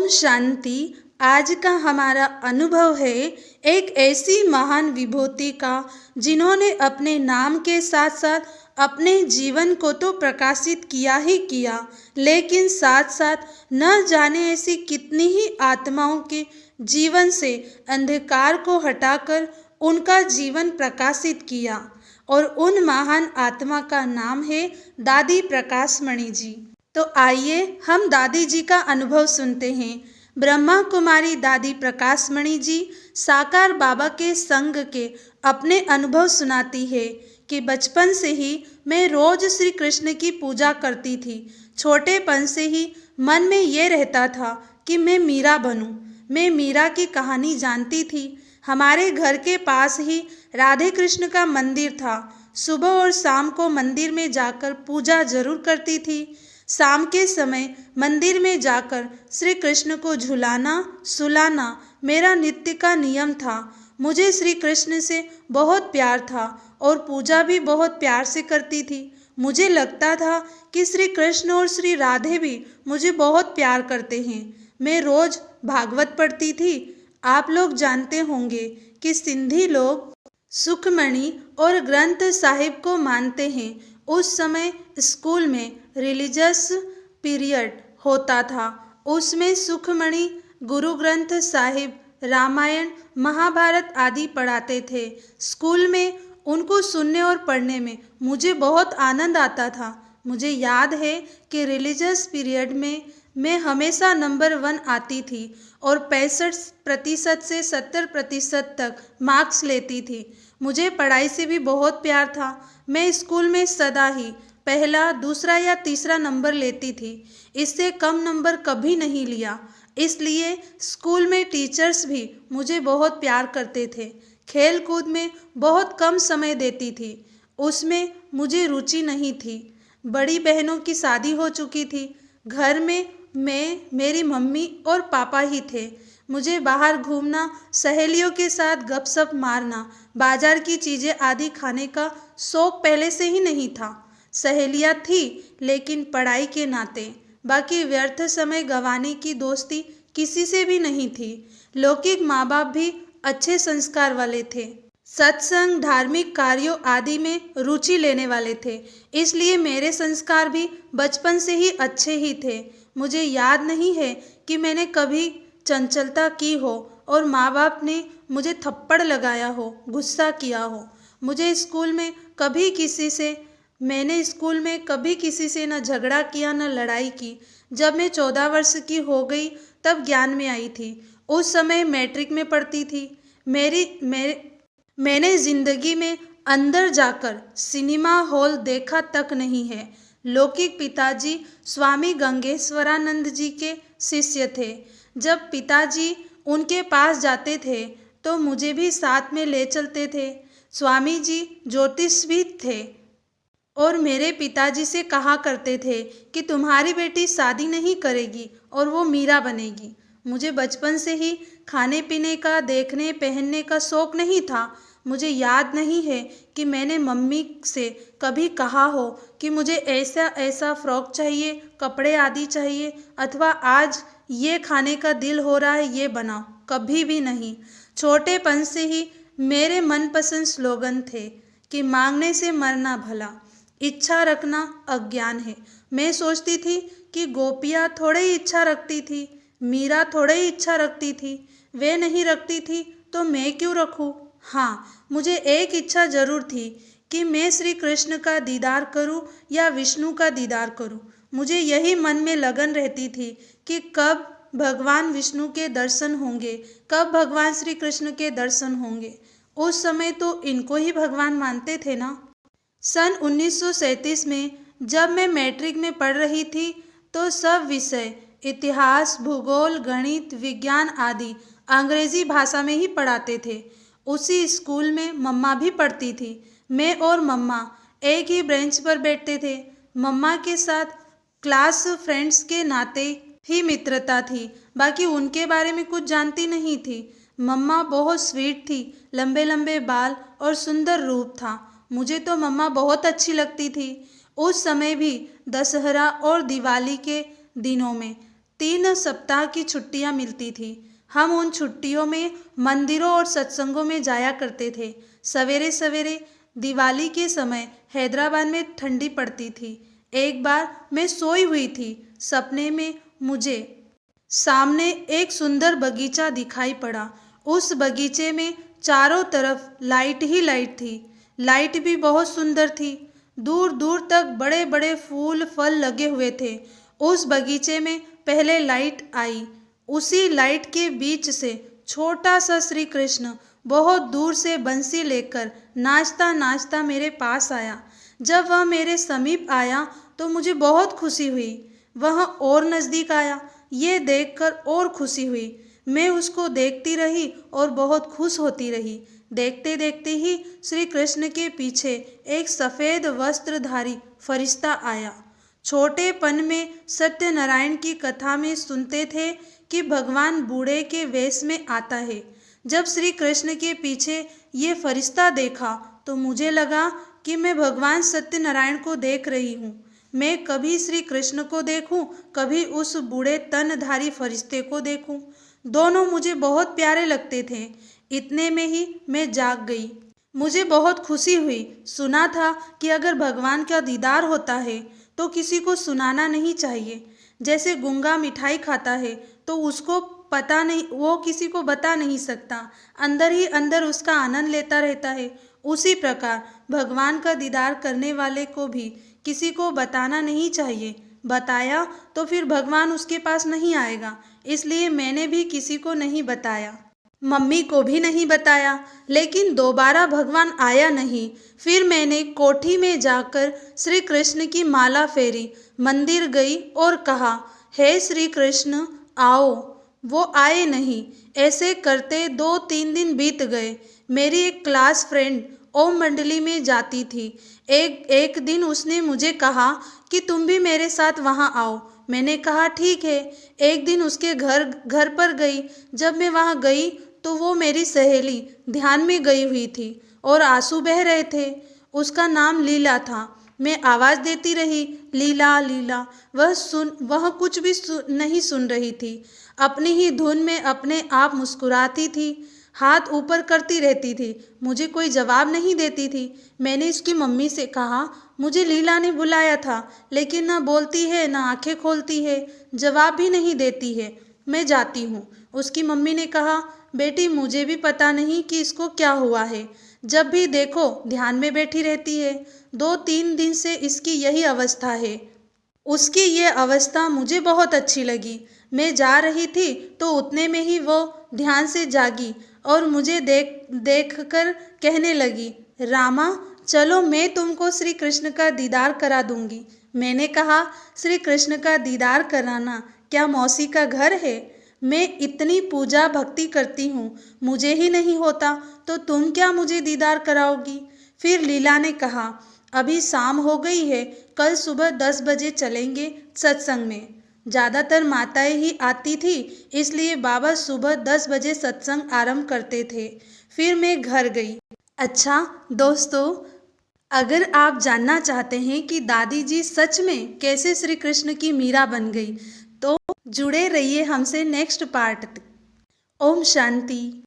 ओम शांति। आज का हमारा अनुभव है एक ऐसी महान विभूति का जिन्होंने अपने नाम के साथ साथ अपने जीवन को तो प्रकाशित किया ही किया, लेकिन साथ साथ न जाने ऐसी कितनी ही आत्माओं के जीवन से अंधकार को हटाकर उनका जीवन प्रकाशित किया। और उन महान आत्मा का नाम है दादी प्रकाश मणि जी। तो आइए हम दादी जी का अनुभव सुनते हैं। ब्रह्मा कुमारी दादी प्रकाश मणि जी साकार बाबा के संग के अपने अनुभव सुनाती है कि बचपन से ही मैं रोज श्री कृष्ण की पूजा करती थी। छोटेपन से ही मन में ये रहता था कि मैं मीरा बनूं। मैं मीरा की कहानी जानती थी। हमारे घर के पास ही राधे कृष्ण का मंदिर था। सुबह और शाम को मंदिर में जाकर पूजा जरूर करती थी। शाम के समय मंदिर में जाकर श्री कृष्ण को झुलाना सुलाना मेरा नित्य का नियम था। मुझे श्री कृष्ण से बहुत प्यार था और पूजा भी बहुत प्यार से करती थी। मुझे लगता था कि श्री कृष्ण और श्री राधे भी मुझे बहुत प्यार करते हैं। मैं रोज भागवत पढ़ती थी। आप लोग जानते होंगे कि सिंधी लोग सुखमणि और ग्रंथ साहिब को मानते हैं। उस समय स्कूल में रिलीजियस पीरियड होता था। उसमें सुखमणि, गुरु ग्रंथ साहिब, रामायण, महाभारत आदि पढ़ाते थे। स्कूल में उनको सुनने और पढ़ने में मुझे बहुत आनंद आता था। मुझे याद है कि रिलीजियस पीरियड में मैं हमेशा नंबर 1 आती थी और 65% से 70% तक मार्क्स लेती थी। मुझे पढ़ाई से भी बहुत प्यार था। मैं स्कूल में सदा ही पहला, दूसरा या तीसरा नंबर लेती थी। इससे कम नंबर कभी नहीं लिया। इसलिए स्कूल में टीचर्स भी मुझे बहुत प्यार करते थे। खेल कूद में बहुत कम समय देती थी। उसमें मुझे रुचि नहीं थी। बड़ी बहनों की शादी हो चुकी थी। घर में मैं, मेरी मम्मी और पापा ही थे। मुझे बाहर घूमना, सहेलियों के साथ गपशप मारना, बाजार की चीज़ें आदि खाने का शौक पहले से ही नहीं था। सहेलियाँ थी लेकिन पढ़ाई के नाते। बाकी व्यर्थ समय गंवाने की दोस्ती किसी से भी नहीं थी। लौकिक माँ बाप भी अच्छे संस्कार वाले थे। सत्संग, धार्मिक कार्यों आदि में रुचि लेने वाले थे। इसलिए मेरे संस्कार भी बचपन से ही अच्छे ही थे। मुझे याद नहीं है कि मैंने कभी चंचलता की हो और माँ बाप ने मुझे थप्पड़ लगाया हो, गुस्सा किया हो। मैंने स्कूल में कभी किसी से न झगड़ा किया न लड़ाई की। जब मैं 14 वर्ष की हो गई तब ज्ञान में आई थी। उस समय मैट्रिक में पढ़ती थी। मैंने जिंदगी में अंदर जाकर सिनेमा हॉल देखा तक नहीं है। लौकिक पिताजी स्वामी गंगेश्वरानंद जी के शिष्य थे। जब पिताजी उनके पास जाते थे तो मुझे भी साथ में ले चलते थे। स्वामी जी ज्योतिषविद थे और मेरे पिताजी से कहा करते थे कि तुम्हारी बेटी शादी नहीं करेगी और वो मीरा बनेगी। मुझे बचपन से ही खाने पीने का, देखने पहनने का शौक नहीं था। मुझे याद नहीं है कि मैंने मम्मी से कभी कहा हो कि मुझे ऐसा ऐसा फ्रॉक चाहिए, कपड़े आदि चाहिए, अथवा आज ये खाने का दिल हो रहा है ये बनाओ। कभी भी नहीं। छोटेपन से ही मेरे मनपसंद स्लोगन थे कि मांगने से मरना भला, इच्छा रखना अज्ञान है। मैं सोचती थी कि गोपियाँ थोड़े ही इच्छा रखती थी, मीरा थोड़े ही इच्छा रखती थी। वे नहीं रखती थी तो मैं क्यों रखूं? हाँ, मुझे एक इच्छा जरूर थी कि मैं श्री कृष्ण का दीदार करूं या विष्णु का दीदार करूं। मुझे यही मन में लगन रहती थी कि कब भगवान विष्णु के दर्शन होंगे, कब भगवान श्री कृष्ण के दर्शन होंगे। उस समय तो इनको ही भगवान मानते थे ना। सन 1937 में जब मैं मैट्रिक में पढ़ रही थी तो सब विषय इतिहास, भूगोल, गणित, विज्ञान आदि अंग्रेजी भाषा में ही पढ़ाते थे। उसी स्कूल में मम्मा भी पढ़ती थी। मैं और मम्मा एक ही बेंच पर बैठते थे। मम्मा के साथ क्लास फ्रेंड्स के नाते ही मित्रता थी। बाकी उनके बारे में कुछ जानती नहीं थी। मम्मा बहुत स्वीट थी, लंबे लंबे बाल और सुंदर रूप था। मुझे तो मम्मा बहुत अच्छी लगती थी। उस समय भी दशहरा और दिवाली के दिनों में 3 सप्ताह की छुट्टियां मिलती थी। हम उन छुट्टियों में मंदिरों और सत्संगों में जाया करते थे। सवेरे सवेरे दिवाली के समय हैदराबाद में ठंडी पड़ती थी। एक बार मैं सोई हुई थी, सपने में मुझे सामने एक सुंदर बगीचा दिखाई पड़ा। उस बगीचे में चारों तरफ लाइट ही लाइट थी। लाइट भी बहुत सुंदर थी। दूर दूर तक बड़े बड़े फूल फल लगे हुए थे। उस बगीचे में पहले लाइट आई। उसी लाइट के बीच से छोटा सा श्री कृष्ण बहुत दूर से बंसी लेकर नाचता नाचता मेरे पास आया। जब वह मेरे समीप आया तो मुझे बहुत खुशी हुई। वह और नज़दीक आया। ये देखकर और खुशी हुई। मैं उसको देखती रही और बहुत खुश होती रही। देखते देखते ही श्री कृष्ण के पीछे एक सफ़ेद वस्त्रधारी फरिश्ता आया। छोटेपन में सत्यनारायण की कथा में सुनते थे कि भगवान बूढ़े के वेश में आता है। जब श्री कृष्ण के पीछे ये फरिश्ता देखा तो मुझे लगा कि मैं भगवान सत्यनारायण को देख रही हूँ। मैं कभी श्री कृष्ण को देखूं, कभी उस बूढ़े तनधारी फरिश्ते को देखूं। दोनों मुझे बहुत प्यारे लगते थे। इतने में ही मैं जाग गई। मुझे बहुत खुशी हुई। सुना था कि अगर भगवान का दीदार होता है तो किसी को सुनाना नहीं चाहिए। जैसे गूंगा मिठाई खाता है तो उसको पता नहीं, वो किसी को बता नहीं सकता, अंदर ही अंदर उसका आनंद लेता रहता है। उसी प्रकार भगवान का दीदार करने वाले को भी किसी को बताना नहीं चाहिए। बताया तो फिर भगवान उसके पास नहीं आएगा। इसलिए मैंने भी किसी को नहीं बताया, मम्मी को भी नहीं बताया। लेकिन दोबारा भगवान आया नहीं। फिर मैंने कोठी में जाकर श्री कृष्ण की माला फेरी, मंदिर गई और कहा, हे श्री कृष्ण आओ। वो आए नहीं। ऐसे करते 2-3 दिन बीत गए। मेरी एक क्लास फ्रेंड ओम मंडली में जाती थी। एक दिन उसने मुझे कहा कि तुम भी मेरे साथ वहाँ आओ। मैंने कहा ठीक है। एक दिन उसके घर पर गई। जब मैं वहाँ गई तो वो मेरी सहेली ध्यान में गई हुई थी और आंसू बह रहे थे। उसका नाम लीला था। मैं आवाज़ देती रही, लीला लीला। वह कुछ भी नहीं सुन रही थी। अपनी ही धुन में अपने आप मुस्कुराती थी, हाथ ऊपर करती रहती थी। मुझे कोई जवाब नहीं देती थी। मैंने इसकी मम्मी से कहा, मुझे लीला ने बुलाया था, लेकिन ना बोलती है ना आंखें खोलती है, जवाब भी नहीं देती है। मैं जाती हूँ। उसकी मम्मी ने कहा, बेटी मुझे भी पता नहीं कि इसको क्या हुआ है। जब भी देखो ध्यान में बैठी रहती है। 2-3 दिन से इसकी यही अवस्था है। उसकी ये अवस्था मुझे बहुत अच्छी लगी। मैं जा रही थी तो उतने में ही वो ध्यान से जागी और मुझे देख कर कहने लगी, रामा चलो मैं तुमको श्री कृष्ण का दीदार करा दूंगी। मैंने कहा, श्री कृष्ण का दीदार कराना क्या मौसी का घर है? मैं इतनी पूजा भक्ति करती हूँ, मुझे ही नहीं होता तो तुम क्या मुझे दीदार कराओगी? फिर लीला ने कहा, अभी शाम हो गई है, कल सुबह 10 बजे चलेंगे सत्संग में। ज़्यादातर माताएं ही आती थी, इसलिए बाबा सुबह 10 बजे सत्संग आरंभ करते थे। फिर मैं घर गई। अच्छा दोस्तों, अगर आप जानना चाहते हैं कि दादी जी सच में कैसे श्री कृष्ण की मीरा बन गई तो जुड़े रहिए हमसे नेक्स्ट पार्ट तक। ओम शांति।